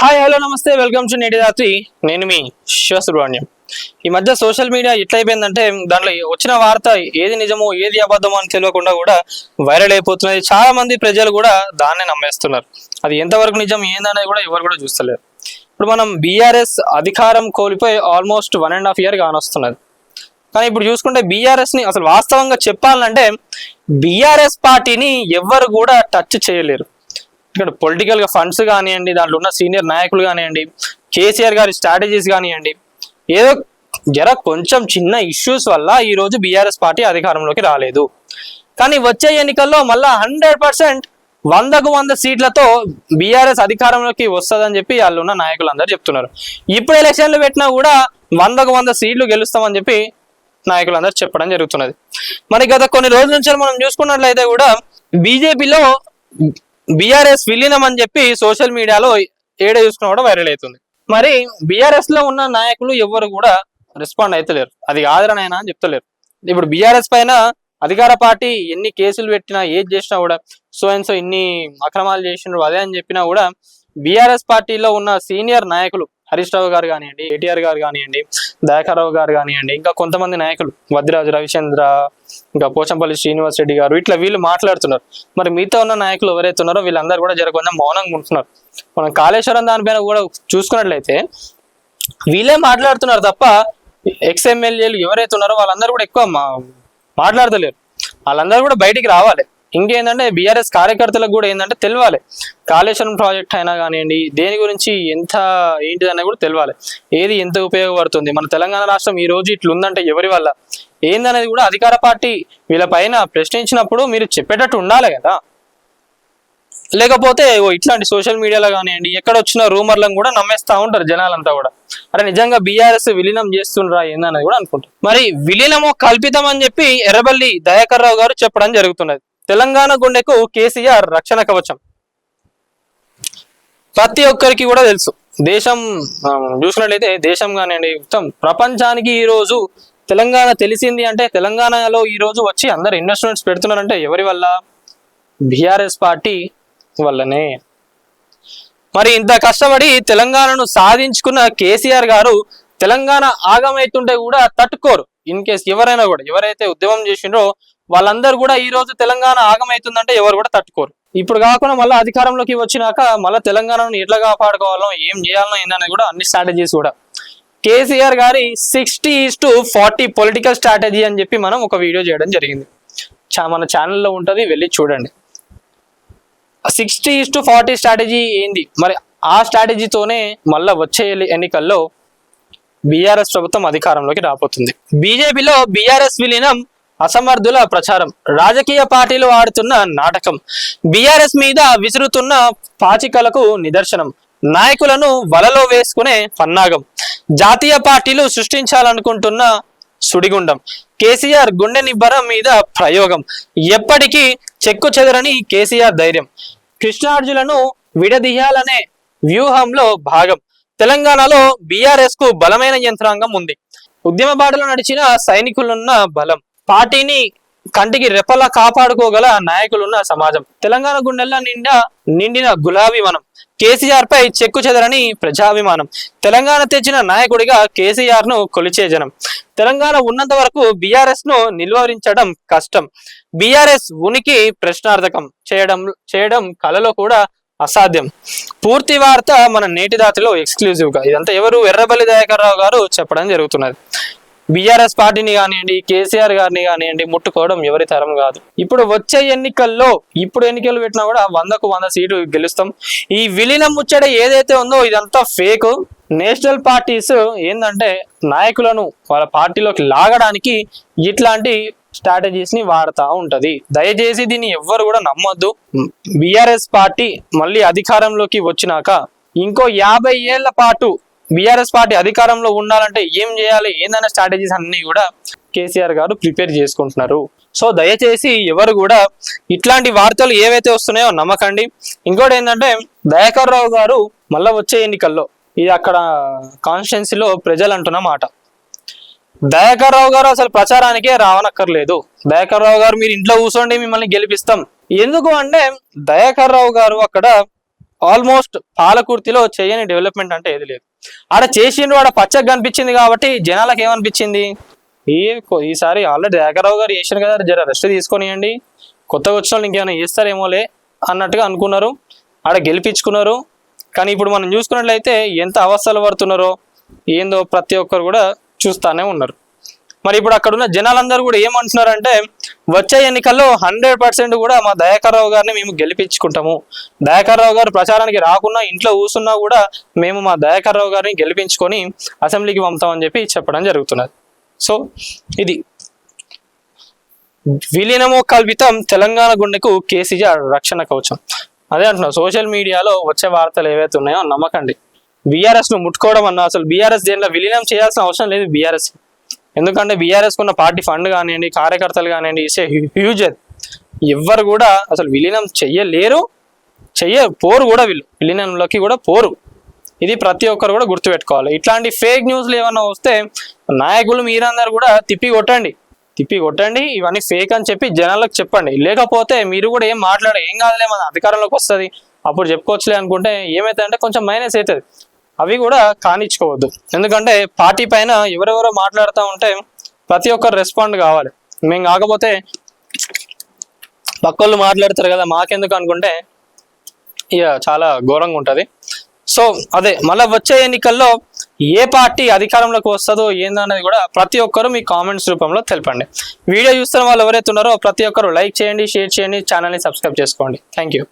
Hi hello నమస్తే welcome to నేటి రాత్రి. నేను మీ శివసుబ్రహ్మణ్యం. ఈ మధ్య సోషల్ మీడియా ఎట్లయిపోయిందంటే దాంట్లో వచ్చిన వార్త ఏది నిజమో ఏది అబద్ధమో అని తెలియకుండా కూడా వైరల్ అయిపోతున్నది. చాలా మంది ప్రజలు కూడా దాన్నే నమ్మేస్తున్నారు. అది ఎంతవరకు నిజం ఏందనేది కూడా ఎవరు కూడా చూస్తలేరు. ఇప్పుడు మనం బీఆర్ఎస్ అధికారం కోల్పోయి ఆల్మోస్ట్ 1.5 year కానొస్తున్నది. కానీ ఇప్పుడు చూసుకుంటే బీఆర్ఎస్ ని అసలు వాస్తవంగా చెప్పాలంటే బీఆర్ఎస్ పార్టీని ఎవరు కూడా టచ్ చేయలేరు. ఇక్కడ పొలిటికల్ గా ఫండ్స్ కానివ్వండి, దాంట్లో ఉన్న సీనియర్ నాయకులు కానివ్వండి, కేసీఆర్ గారి స్ట్రాటజీస్ కానివ్వండి, ఏదో కొంచెం చిన్న ఇష్యూస్ వల్ల ఈ రోజు బీఆర్ఎస్ పార్టీ అధికారంలోకి రాలేదు. కానీ వచ్చే ఎన్నికల్లో మళ్ళా 100% 100కు 100 సీట్లతో బీఆర్ఎస్ అధికారంలోకి వస్తుందని చెప్పి వాళ్ళు ఉన్న నాయకులు అందరూ చెప్తున్నారు. ఇప్పుడు ఎలక్షన్లు పెట్టినా కూడా 100కు 100 సీట్లు గెలుస్తామని చెప్పి నాయకులందరూ చెప్పడం జరుగుతున్నది. మరి గత కొన్ని రోజుల నుంచి మనం చూసుకున్నట్లయితే కూడా బీజేపీలో బీఆర్ఎస్ విలీనం అని చెప్పి సోషల్ మీడియాలో ఏడ చూసుకున్నా కూడా వైరల్ అవుతుంది. మరి బీఆర్ఎస్ లో ఉన్న నాయకులు ఎవరు కూడా రెస్పాండ్ అయితలేరు. అది ఆదరణైనా అని చెప్తలేరు. ఇప్పుడు బీఆర్ఎస్ పైన అధికార పార్టీ ఎన్ని కేసులు పెట్టినా ఏది చేసినా కూడా సో ఇన్ని అక్రమాలు చేసినారు అదే అని చెప్పినా కూడా బీఆర్ఎస్ పార్టీలో ఉన్న సీనియర్ నాయకులు హరీష్ రావు గారు కానివ్వండి, కేటీఆర్ గారు కానివ్వండి, దయాకర్ రావు గారు కానివ్వండి, ఇంకా కొంతమంది నాయకులు వద్దిరాజు రవిచంద్ర, ఇంకా పోచంపల్లి శ్రీనివాస్ రెడ్డి గారు, ఇట్లా వీళ్ళు మాట్లాడుతున్నారు. మరి మిగతా ఉన్న నాయకులు ఎవరైతే ఉన్నారో వీళ్ళందరూ కూడా కొంచెం మౌనంగా ఉంటున్నారు. మనం కాళేశ్వరం దానిపైన కూడా చూసుకున్నట్లయితే వీళ్ళే మాట్లాడుతున్నారు తప్ప ఎక్స్ఎమ్మెల్యేలు ఎవరైతే ఉన్నారో వాళ్ళందరూ కూడా ఎక్కువ మాట్లాడతలేరు. వాళ్ళందరూ కూడా బయటికి రావాలి. ఇంకేంటంటే బీఆర్ఎస్ కార్యకర్తలకు కూడా ఏంటంటే తెలియాలి, కాళేశ్వరం ప్రాజెక్ట్ అయినా కానివ్వండి, దేని గురించి ఎంత ఏంటిదనే కూడా తెలియాలి, ఏది ఎంత ఉపయోగపడుతుంది, మన తెలంగాణ రాష్ట్రం ఈ రోజు ఇట్లుందంటే ఎవరి వల్ల ఏందనేది కూడా అధికార పార్టీ వీళ్ళ పైన ప్రశ్నించినప్పుడు మీరు చెప్పేటట్టు ఉండాలి కదా. లేకపోతే ఇట్లాంటి సోషల్ మీడియాలో కానివ్వండి ఎక్కడ వచ్చిన రూమర్లను కూడా నమ్మేస్తా ఉంటారు జనాలంతా కూడా. అరే నిజంగా బీఆర్ఎస్ విలీనం చేస్తుండ్రా ఏందనేది కూడా అనుకుంటారు. మరి విలీనము కల్పితం అని చెప్పి ఎర్రబెల్లి దయాకర్ రావు గారు చెప్పడం జరుగుతున్నది. తెలంగాణ గుండెకు కేసీఆర్ రక్షణ కవచం ప్రతి ఒక్కరికి కూడా తెలుసు. దేశం చూసినట్లయితే దేశం కానివ్వండి మొత్తం ప్రపంచానికి ఈ రోజు తెలంగాణ తెలిసింది అంటే తెలంగాణలో ఈ రోజు వచ్చి అందరు ఇన్వెస్ట్మెంట్స్ పెడుతున్నారంటే ఎవరి వల్ల? బీఆర్ఎస్ పార్టీ వల్లనే. మరి ఇంత కష్టపడి తెలంగాణను సాధించుకున్న కేసీఆర్ గారు తెలంగాణ ఆగమైతుంటే కూడా తట్టుకోరు. ఇన్ కేస్ ఎవరైనా కూడా ఎవరైతే ఉద్యమం చేసిండ్రో వాళ్ళందరూ కూడా ఈ రోజు తెలంగాణ ఆగమైతుందంటే ఎవరు కూడా తట్టుకోరు. ఇప్పుడు కాకుండా మళ్ళీ అధికారంలోకి వచ్చినాక మళ్ళీ తెలంగాణను ఎట్లా కాపాడుకోవాలో ఏం చేయాలనో ఏందనేది కూడా అన్ని స్ట్రాటజీస్ కూడా కేసీఆర్ గారి 60:40 పొలిటికల్ స్ట్రాటజీ అని చెప్పి మనం ఒక వీడియో చేయడం జరిగింది. మన ఛానల్లో ఉంటుంది, వెళ్ళి చూడండి. 60:40 స్ట్రాటజీ ఏంది? మరి ఆ స్ట్రాటజీతోనే మళ్ళా వచ్చే ఎన్నికల్లో బీఆర్ఎస్ ప్రభుత్వం అధికారంలోకి రాబోతుంది. బీజేపీలో బీఆర్ఎస్ విలీనం అసమర్థుల ప్రచారం, రాజకీయ పార్టీలు ఆడుతున్న నాటకం, బీఆర్ఎస్ మీద విసురుతున్న పాచికలకు నిదర్శనం, నాయకులను వలలో వేసుకునే పన్నాగం, జాతీయ పార్టీలు సృష్టించాలనుకుంటున్న సుడిగుండం, కేసీఆర్ గుండె నిబ్బరం మీద ప్రయోగం, ఎప్పటికీ చెక్కు చెదరని కేసీఆర్ ధైర్యం, కృష్ణార్జులను విడదీయాలనే వ్యూహంలో భాగం. తెలంగాణలో బీఆర్ఎస్ కు బలమైన యంత్రాంగం ఉంది. ఉద్యమ బాటలో నడిచిన సైనికులున్న బలం, పార్టీని కంటికి రెప్పలా కాపాడుకోగల నాయకులున్న సమాజం, తెలంగాణ గుండెల్లా నిండిన గులాబీ వనం, కేసీఆర్ పై చెక్కు చెదరని ప్రజాభిమానం, తెలంగాణ తెచ్చిన నాయకుడిగా కేసీఆర్ ను కొలిచే జనం, తెలంగాణ ఉన్నంత వరకు బీఆర్ఎస్ ను నిలువరించడం కష్టం, బీఆర్ఎస్ ఉనికి ప్రశ్నార్థకం చేయడం కలలో కూడా అసాధ్యం. పూర్తి వార్త మన నేటి రాత్రిలో ఎక్స్క్లూజివ్ గా. ఇదంతా ఎవరు? ఎర్రబెల్లి దయాకర్ రావు గారు చెప్పడం జరుగుతున్నది. బీఆర్ఎస్ పార్టీని కానివ్వండి, కేసీఆర్ గారిని కానివ్వండి ముట్టుకోవడం ఎవరి తరం కాదు. ఇప్పుడు వచ్చే ఎన్నికల్లో ఎన్నికలు పెట్టినా కూడా 100కు 100 సీట్లు గెలుస్తాం. ఈ విలీనం ముచ్చట ఏదైతే ఉందో ఇదంతా ఫేక్. నేషనల్ పార్టీస్ ఏంటంటే నాయకులను వాళ్ళ పార్టీలోకి లాగడానికి ఇట్లాంటి స్ట్రాటజీస్ ని వాడుతూ ఉంటది. దయచేసి దీన్ని ఎవ్వరు కూడా నమ్మొద్దు. బీఆర్ఎస్ పార్టీ మళ్ళీ అధికారంలోకి వచ్చినాక ఇంకో 50 ఏళ్ల పాటు బీఆర్ఎస్ పార్టీ అధికారంలో ఉండాలంటే ఏం చేయాలి ఏందన్న స్ట్రాటజీస్ అన్ని కూడా కేసీఆర్ గారు ప్రిపేర్ చేసుకుంటున్నారు. సో దయచేసి ఎవరు కూడా ఇట్లాంటి వార్తలు ఏవైతే వస్తున్నాయో నమ్మకండి. ఇంకోటి ఏంటంటే దయాకర్ రావు గారు మళ్ళీ వచ్చే ఎన్నికల్లో ఇది అక్కడ కాన్స్టిట్యున్సీలో ప్రజలు అంటున్న మాట, దయాకర్ రావు గారు అసలు ప్రచారానికే రావనక్కర్లేదు. దయాకర్ రావు గారు మీరు ఇంట్లో కూర్చోండి, మిమ్మల్ని గెలిపిస్తాం. ఎందుకు అంటే దయాకర్ రావు గారు అక్కడ ఆల్మోస్ట్ పాలకుర్తిలో చేయని డెవలప్మెంట్ అంటే ఏది లేదు. ఆడ చేసిండ్రు, ఆడ పచ్చగా కనిపించింది కాబట్టి జనాలకు ఏమనిపించింది, ఈసారి ఆల్రెడీ దయాకర్రావు గారు చేసారు కదా, జర రెస్ట్ తీసుకొనియండి, కొత్తగా వచ్చిన వాళ్ళు ఇంకేమైనా చేస్తారేమోలే అన్నట్టుగా అనుకున్నారు. ఆడ గెలిపించుకున్నారు. కానీ ఇప్పుడు మనం చూసుకున్నట్లయితే ఎంత అవస్థలు పడుతున్నారో ఏందో ప్రతి ఒక్కరు కూడా చూస్తానే ఉన్నారు. మరి ఇప్పుడు అక్కడ ఉన్న జనాలందరూ కూడా ఏమంటున్నారంటే, వచ్చే ఎన్నికల్లో 100% కూడా మా దయాకర్రావు గారిని మేము గెలిపించుకుంటాము, దయాకర్రావు గారు ప్రచారానికి రాకున్నా ఇంట్లో కూర్చున్నా కూడా మేము మా దయాకర్రావు గారిని గెలిపించుకొని అసెంబ్లీకి పంపుతామని చెప్పి చెప్పడం జరుగుతున్నది. సో ఇది విలీనమో కల్పితం తెలంగాణ గుండెకు కేసీఆర్ రక్షణ కవచం. అదే అంటున్నా, సోషల్ మీడియాలో వచ్చే వార్తలు ఏవైతే ఉన్నాయో నమ్మకండి. బీఆర్ఎస్ ను ముట్టుకోవడం అన్నా, అసలు బీఆర్ఎస్ దేనిలో విలీనం చేయాల్సిన అవసరం లేదు బీఆర్ఎస్. ఎందుకంటే బీఆర్ఎస్ కున్న పార్టీ ఫండ్ కానివ్వండి, కార్యకర్తలు కానివ్వండి, ఇసే హ్యూజ్. ఎవ్వరు కూడా అసలు విలీనం చెయ్యలేరు, పోరు కూడా, వీళ్ళు విలీనంలోకి కూడా పోరు. ఇది ప్రతి ఒక్కరు కూడా గుర్తుపెట్టుకోవాలి. ఇట్లాంటి ఫేక్ న్యూస్లు ఏమన్నా వస్తే నాయకులు మీరందరూ కూడా తిప్పి కొట్టండి, ఇవన్నీ ఫేక్ అని చెప్పి జనాలకు చెప్పండి. లేకపోతే మీరు కూడా ఏం ఏం కాదులే, మన అధికారంలోకి వస్తుంది అప్పుడు చెప్పుకోవచ్చులే అనుకుంటే ఏమైతుందంటే కొంచెం మైనస్ అవుతుంది. అవి కూడా కానిచ్చుకోవద్దు. ఎందుకంటే పార్టీ పైన ఎవరెవరో మాట్లాడుతూ ఉంటే ప్రతి ఒక్కరు రెస్పాండ్ కావాలి. మేము కాకపోతే పక్కోళ్ళు మాట్లాడతారు కదా మాకెందుకు అనుకుంటే ఇక చాలా ఘోరంగా ఉంటుంది. సో అదే మళ్ళీ వచ్చే ఎన్నికల్లో ఏ పార్టీ అధికారంలోకి వస్తుందో ఏందనేది కూడా ప్రతి ఒక్కరు మీ కామెంట్స్ రూపంలో తెలపండి. వీడియో చూస్తున్న వాళ్ళు ఎవరైతే ఉన్నారో ప్రతి ఒక్కరు లైక్ చేయండి, షేర్ చేయండి, ఛానల్ని సబ్స్క్రైబ్ చేసుకోండి. Thank you.